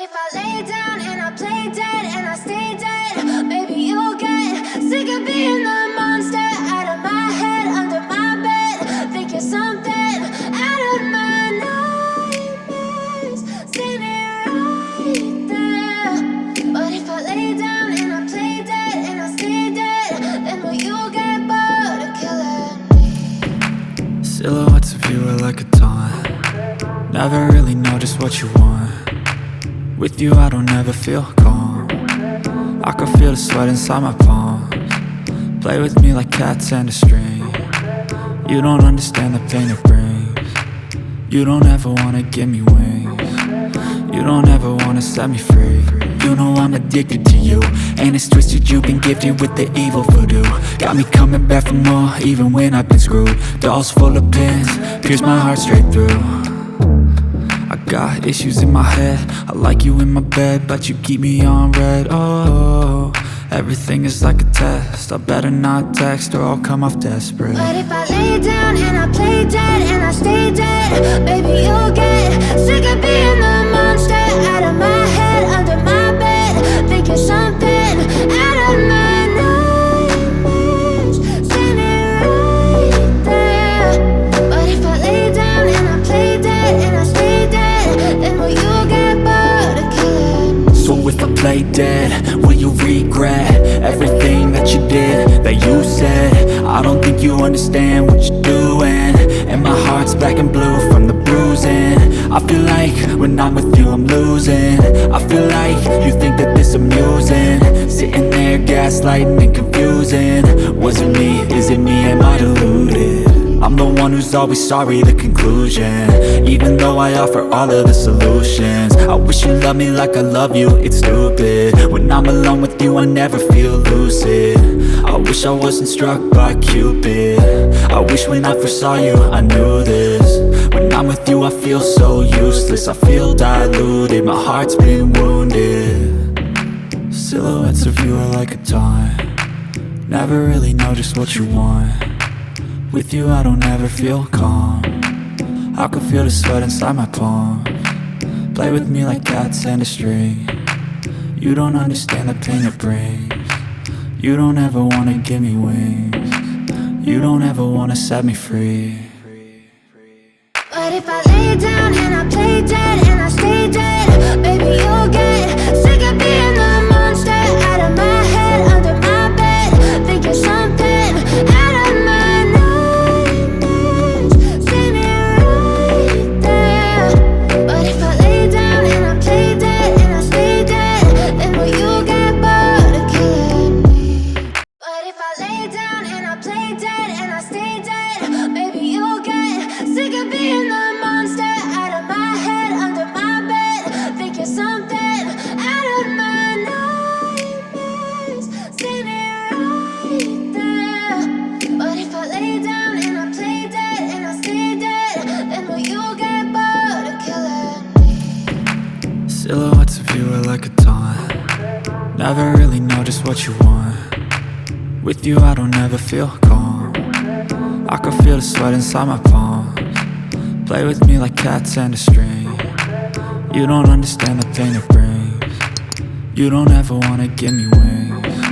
if I lay down and I play dead and I stay dead, maybe you'll get sick of being the monster out of my head, under my bed. Think you're something out of my nightmares, standing right there. But if I lay down and I play dead and I stay dead, then will you get bored of killing me? Silhouettes of you are like a taunt. Never really know just what you want. With you I don't ever feel calm. I can feel the sweat inside my palms. Play with me like cats and a string. You don't understand the pain it brings. You don't ever wanna give me wings. You don't ever wanna set me free. You know I'm addicted to you, and it's twisted, you've been gifted with the evil voodoo. Got me coming back for more, even when I've been screwed. Dolls full of pins, pierce my heart straight through. I got issues in my head, I like you in my bed, but you keep me on red. Oh, everything is like a test, I better not text or I'll come off desperate. But if I lay down and I play dead and I stay dead, baby you'll get sick of being the monster out of my head, under my bed. Think you're something out of my nightmares, standing right there. But if I lay down and I play dead and I stay dead, then will you get bored of killing me? So if I play dead, will you regret everything that you did, that you said? I don't think you understand what you're doing, and my heart's black and blue from the bruising. I feel like when I'm with you I'm losing. I feel like you think that this amusing, sitting there gaslighting and confusing. Was it me? Is it me? Am I deluded? I'm the one who's always sorry, the conclusion, even though I offer all of the solutions. I wish you loved me like I love you, it's stupid. When I'm alone with you I never feel lucid. I wish I wasn't struck by Cupid. I wish when I first saw you I knew this. When I'm with you I feel so useless, I feel diluted, my heart's been wounded. Silhouettes of you are like a taunt. Never really know just what you want. With you I don't ever feel calm. I can feel the sweat inside my palms. Play with me like cats and a string. You don't understand the pain it brings. You don't ever wanna give me wings. You don't ever wanna set me free. But if I lay down and I play dead and I stay dead, baby you'll get sick of being the monster out of my head, under my bed. Think you're something out of my nightmares, standing right there. But if I lay down and I play dead and I stay dead, then will you get bored of killing me? But if I lay down and I play dead and I stay dead, baby you'll get sick of being the monster out of my head, under my bed. Think you're something out of my nightmares, standing right there. But if I lay down and I play dead and I stay dead, then will you get bored of killing me? Silhouettes of you are like a taunt. Never really know just what you want. With you I don't ever feel calm. I can feel the sweat inside my palms. Play with me like cats and a string. You don't understand the pain it brings. You don't ever wanna give me wings.